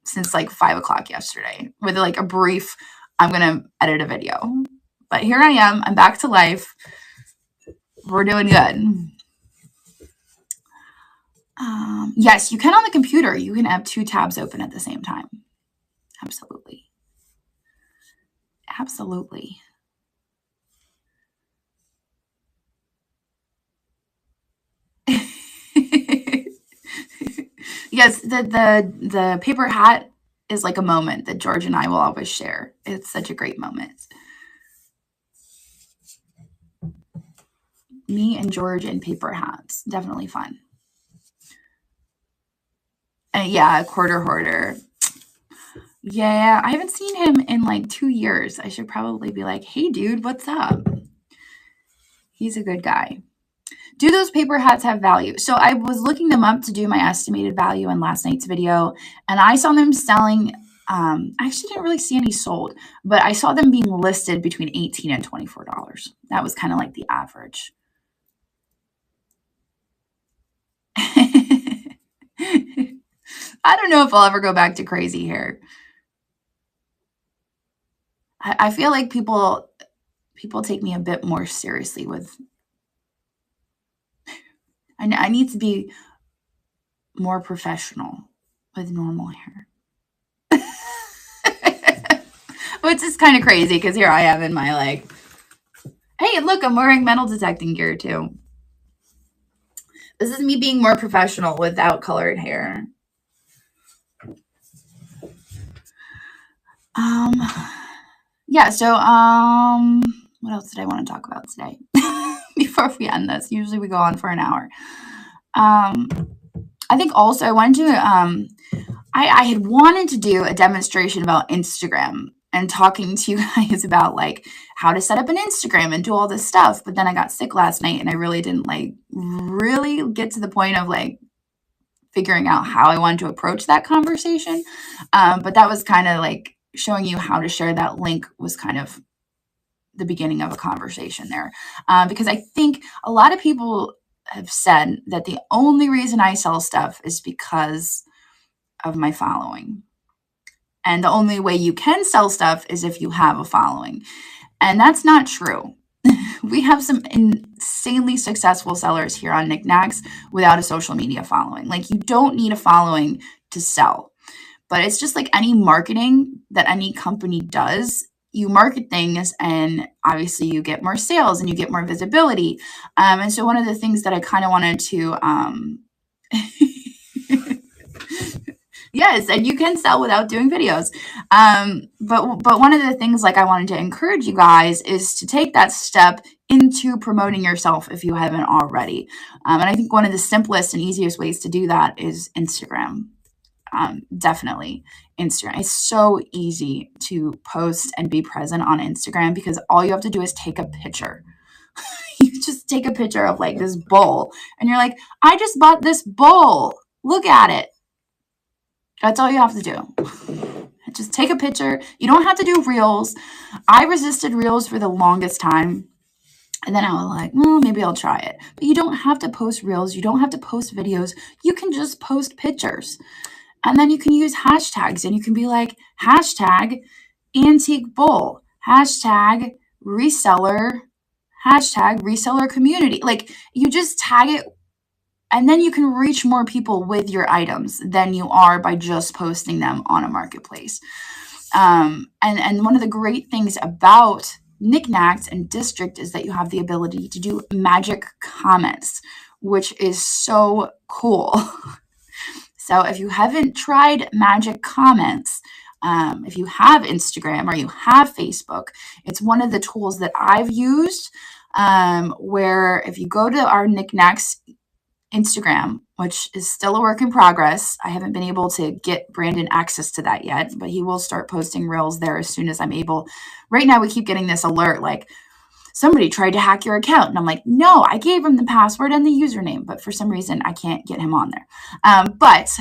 since like 5 o'clock yesterday with like a brief, I'm going to edit a video. But here I am. I'm back to life. We're doing good. Yes, you can on the computer. You can have 2 tabs open at the same time. Absolutely. Absolutely. Yes, the paper hat is like a moment that George and I will always share. It's such a great moment. Me and George in paper hats. Definitely fun. Yeah, a quarter hoarder. Yeah, I haven't seen him in like 2 years. I should probably be like, hey, dude, what's up? He's a good guy. Do those paper hats have value? So I was looking them up to do my estimated value in last night's video, and I saw them selling. I actually didn't really see any sold, but I saw them being listed between $18 and $24. That was kind of like the average. I don't know if I'll ever go back to crazy hair. I feel like people take me a bit more seriously with. I need to be more professional with normal hair. Which is kind of crazy because here I am in my like, hey, look, I'm wearing metal detecting gear too. This is me being more professional without colored hair. Yeah, so what else did I want to talk about today? Before we end this, usually we go on for an hour. I think also I wanted to I had wanted to do a demonstration about Instagram and talking to you guys about like how to set up an Instagram and do all this stuff, but then I got sick last night and I really didn't like really get to the point of like figuring out how I wanted to approach that conversation. But that was kind of like showing you how to share that link was kind of the beginning of a conversation there. Because I think a lot of people have said that the only reason I sell stuff is because of my following. And the only way you can sell stuff is if you have a following. And that's not true. We have some insanely successful sellers here on Niknax without a social media following. Like, you don't need a following to sell. But it's just like any marketing that any company does. You market things and obviously you get more sales and you get more visibility. And so one of the things that I kind of wanted to yes, and you can sell without doing videos. But one of the things like I wanted to encourage you guys is to take that step into promoting yourself if you haven't already. And I think one of the simplest and easiest ways to do that is Instagram. Definitely Instagram. It's so easy to post and be present on Instagram because all you have to do is take a picture. You just take a picture of like this bowl and you're like, I just bought this bowl. Look at it. That's all you have to do. Just take a picture. You don't have to do reels. I resisted reels for the longest time. And then I was like, well, maybe I'll try it. But you don't have to post reels. You don't have to post videos. You can just post pictures. And then you can use hashtags. And you can be like, hashtag antique bowl, hashtag reseller, hashtag reseller community. Like, you just tag it, and then you can reach more people with your items than you are by just posting them on a marketplace. And one of the great things about Niknax and District is that you have the ability to do magic comments, which is so cool. So if you haven't tried magic comments, if you have Instagram or you have Facebook, it's one of the tools that I've used, where if you go to our Niknax Instagram, which is still a work in progress. I haven't been able to get Brandon access to that yet, but he will start posting reels there as soon as I'm able. Right now, we keep getting this alert like, somebody tried to hack your account. And I'm like, no, I gave him the password and the username, but for some reason, I can't get him on there. But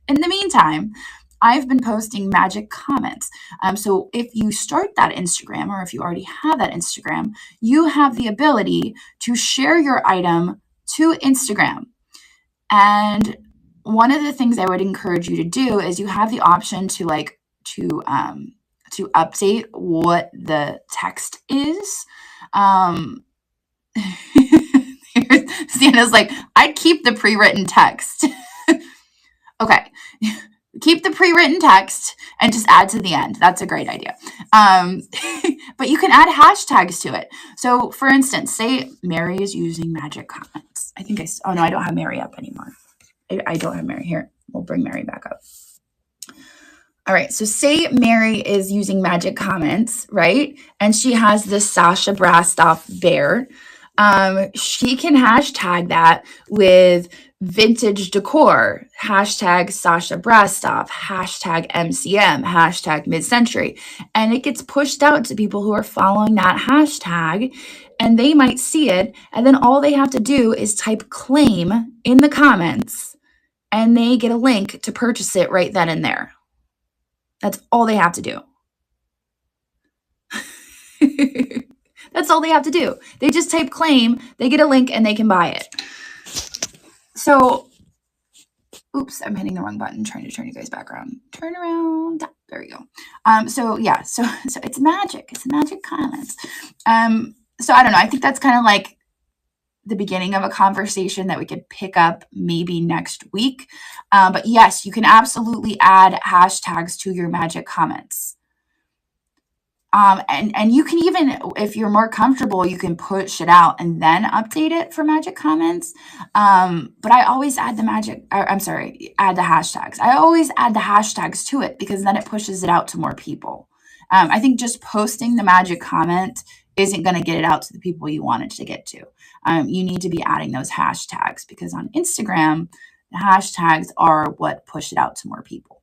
in the meantime, I've been posting magic comments. So if you start that Instagram, or if you already have that Instagram, you have the ability to share your item to Instagram. And one of the things I would encourage you to do is you have the option to update what the text is. Sienna's like, I'd keep the pre-written text. Okay. Keep the pre-written text and just add to the end. That's a great idea. But you can add hashtags to it. So for instance, say Mary is using magic comments. Oh no, I don't have Mary up anymore. I don't have Mary here. We'll bring Mary back up. All right. So say Mary is using magic comments, right? And she has this Sasha Brastoff bear. She can hashtag that with vintage decor, hashtag Sasha Brastoff, hashtag MCM, hashtag mid-century. And it gets pushed out to people who are following that hashtag, and they might see it. And then all they have to do is type claim in the comments, and they get a link to purchase it right then and there. That's all they have to do. That's all they have to do. They just type claim, they get a link, and they can buy it. So, oops, I'm hitting the wrong button, trying to turn you guys back around. Turn around. There we go. So it's magic. It's magic comments. So I don't know. I think that's kind of like the beginning of a conversation that we could pick up maybe next week. But yes, you can absolutely add hashtags to your magic comments. And you can even, if you're more comfortable, you can push it out and then update it for magic comments. But I always add the add the hashtags. I always add the hashtags to it because then it pushes it out to more people. I think just posting the magic comment isn't going to get it out to the people you want it to get to. You need to be adding those hashtags because on Instagram, the hashtags are what push it out to more people.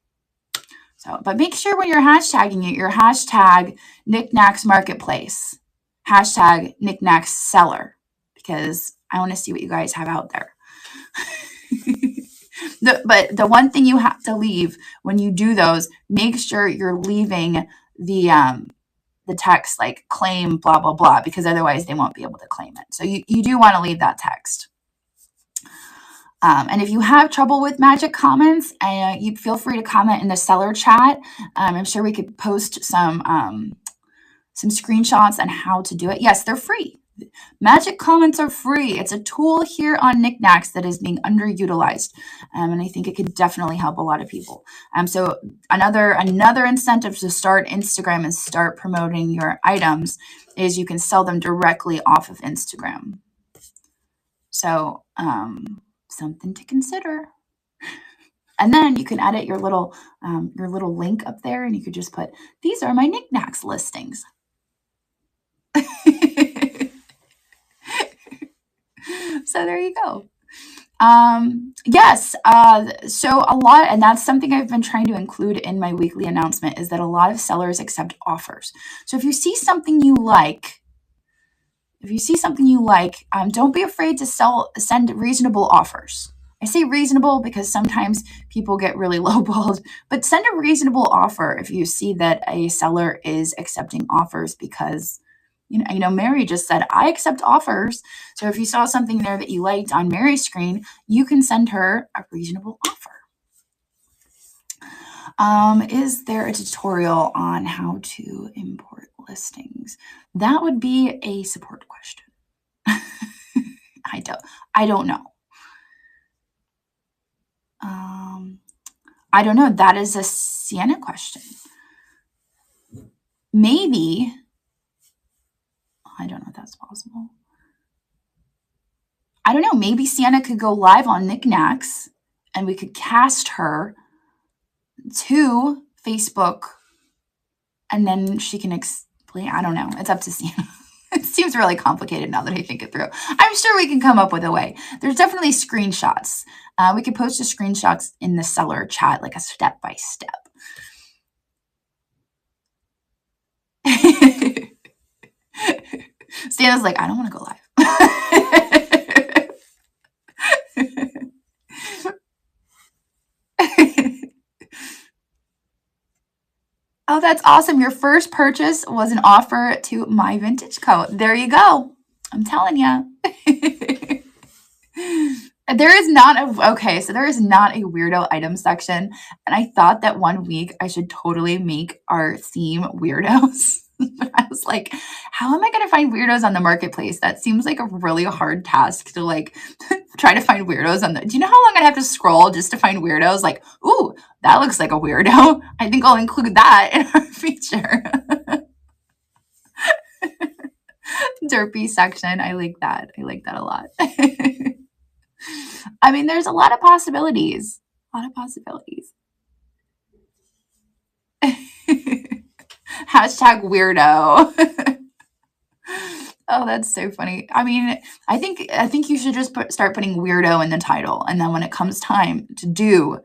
So, but make sure when you're hashtagging it, your hashtag Niknax Marketplace, hashtag Niknax Seller, because I want to see what you guys have out there. But the one thing you have to leave when you do those, make sure you're leaving the text like claim blah, blah, blah, because otherwise they won't be able to claim it. So you do want to leave that text. And if you have trouble with magic comments, you feel free to comment in the seller chat. I'm sure we could post some screenshots on how to do it. Yes, they're free. Magic comments are free. It's a tool here on Niknax that is being underutilized, and I think it could definitely help a lot of people. So another incentive to start Instagram and start promoting your items is you can sell them directly off of Instagram. So something to consider. And then you can edit your little link up there, and you could just put, these are my Niknax listings. So there you go. Yes. So a lot, and that's something I've been trying to include in my weekly announcement, is that a lot of sellers accept offers. So if you see something you like, don't be afraid to send reasonable offers. I say reasonable because sometimes people get really lowballed, but send a reasonable offer if you see that a seller is accepting offers, because you know, Mary just said, I accept offers. So if you saw something there that you liked on Mary's screen, you can send her a reasonable offer. Is there a tutorial on how to import listings? That would be a support question. I don't know. I don't know. That is a Sienna question. Maybe. I don't know if that's possible. I don't know. Maybe Sienna could go live on Niknax and we could cast her to Facebook and then she can explain. I don't know. It's up to Sienna. It seems really complicated now that I think it through. I'm sure we can come up with a way. There's definitely screenshots. We could post the screenshots in the seller chat, like a step-by-step. Sienna's like, I don't want to go live. Oh, that's awesome. Your first purchase was an offer to My Vintage Co. There you go. I'm telling you. There is not a weirdo item section. And I thought that one week I should totally make our theme weirdos. I was like, how am I going to find weirdos on the marketplace? That seems like a really hard task to like try to find weirdos on the, do you know how long I'd have to scroll just to find weirdos? Like, ooh, that looks like a weirdo. I think I'll include that in our feature. Derpy section. I like that. I like that a lot. I mean, there's a lot of possibilities. Hashtag weirdo. Oh, that's so funny. I mean, I think you should just start putting weirdo in the title. And then when it comes time to do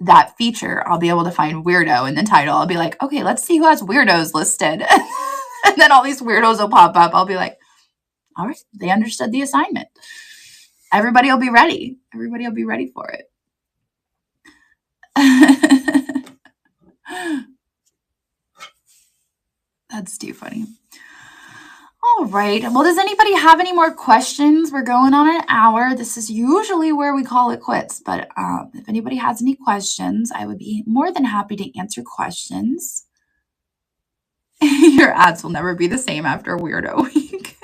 that feature, I'll be able to find weirdo in the title. I'll be like, okay, let's see who has weirdos listed. And then all these weirdos will pop up. I'll be like, all right, they understood the assignment. Everybody will be ready. Everybody will be ready for it. That's too funny. All right. Well, does anybody have any more questions? We're going on an hour. This is usually where we call it quits. But if anybody has any questions, I would be more than happy to answer questions. Your ads will never be the same after Weirdo Week.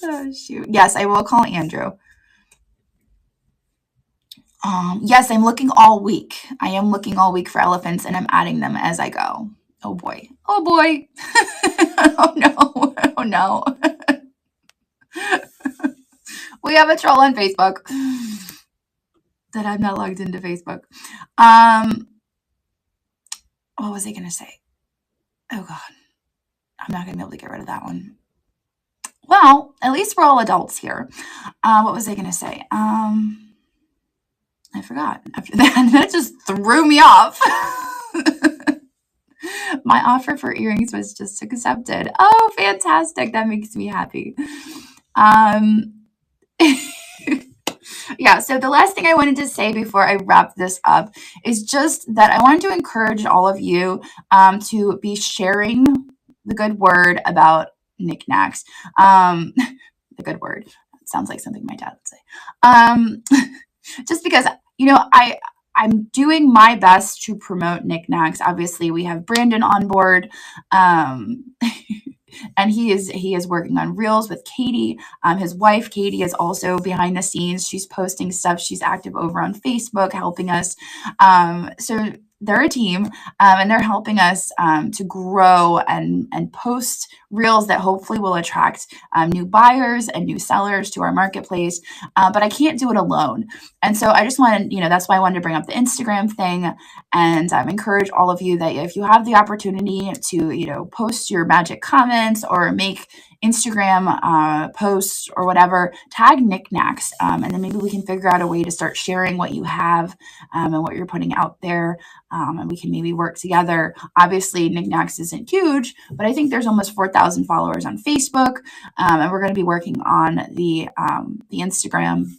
Oh, shoot. Yes, I will call Andrew. Yes, I'm looking all week. I am looking all week for elephants, and I'm adding them as I go. Oh, boy. Oh, boy. Oh, no. Oh, no. We have a troll on Facebook that I'm not logged into Facebook. What was I going to say? Oh, God. I'm not going to be able to get rid of that one. Well, at least we're all adults here. What was I going to say? I forgot. After that just threw me off. My offer for earrings was just accepted. Oh, fantastic. That makes me happy. Yeah, so the last thing I wanted to say before I wrap this up is just that I wanted to encourage all of you to be sharing the good word about Niknax. The good word. It sounds like something my dad would say. Just because, you know, I'm doing my best to promote Niknax. Obviously, we have Brandon on board. And he is working on reels with Katie. His wife, Katie, is also behind the scenes. She's posting stuff. She's active over on Facebook, helping us. So they're a team, and they're helping us to grow and post reels that hopefully will attract new buyers and new sellers to our marketplace. But I can't do it alone. And so I just wanted, that's why I wanted to bring up the Instagram thing and encourage all of you that if you have the opportunity to, post your magic comments or make Instagram posts or whatever, tag Niknax, and then maybe we can figure out a way to start sharing what you have and what you're putting out there, and we can maybe work together. Obviously, Niknax isn't huge, but I think there's almost 4,000 followers on Facebook, and we're going to be working on the Instagram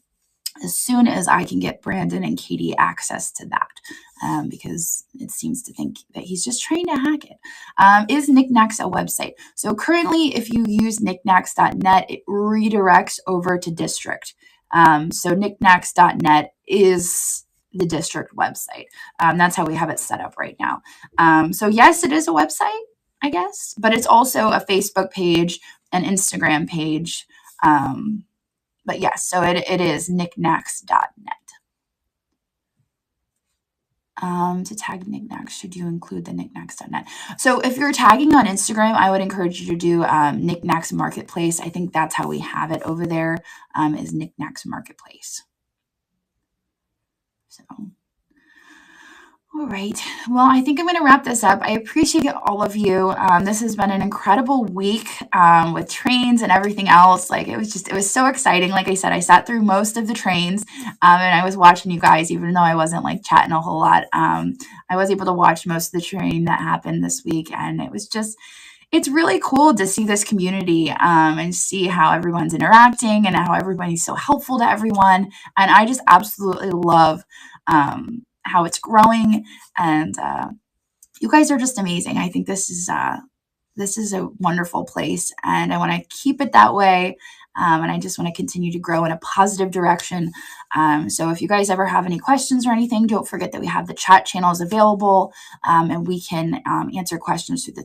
as soon as I can get Brandon and Katie access to that, because it seems to think that he's just trying to hack it. Is Niknax a website? So currently, if you use niknax.net, it redirects over to district. So niknax.net is the district website. That's how we have it set up right now. So yes, it is a website, I guess, but it's also a Facebook page an Instagram page. But yes, so it is niknax.net. To tag Niknax, should you include the niknax.net? So if you're tagging on Instagram, I would encourage you to do Niknax Marketplace. I think that's how we have it over there, is Niknax Marketplace. So, all right. Well, I think I'm going to wrap this up. I appreciate all of you. This has been an incredible week with trains and everything else. Like it was so exciting. Like I said, I sat through most of the trains and I was watching you guys, even though I wasn't like chatting a whole lot. I was able to watch most of the train that happened this week. And it's really cool to see this community and see how everyone's interacting and how everybody's so helpful to everyone. And I just absolutely love how it's growing, and you guys are just amazing. I think this is a wonderful place, and I want to keep it that way. And I just want to continue to grow in a positive direction. So if you guys ever have any questions or anything, don't forget that we have the chat channels available, and we can answer questions through the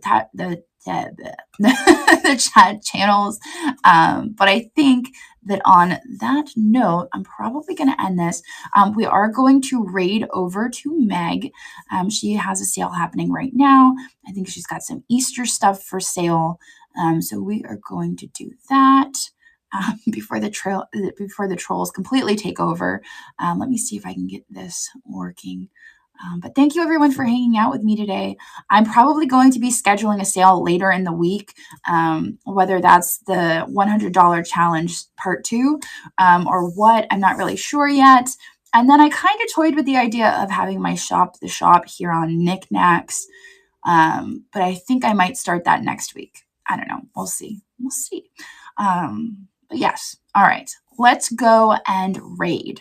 chat channels. But I think that on that note, I'm probably going to end this. We are going to raid over to Meg. She has a sale happening right now. I think she's got some Easter stuff for sale. So we are going to do that before the trolls completely take over. Let me see if I can get this working. But thank you everyone for hanging out with me today. I'm probably going to be scheduling a sale later in the week, whether that's the $100 challenge part 2 or what, I'm not really sure yet. And then I kind of toyed with the idea of having my the shop here on Niknax. But I think I might start that next week. I don't know. We'll see. But yes. All right. Let's go and raid.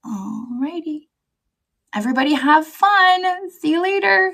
Alrighty. Everybody have fun. See you later.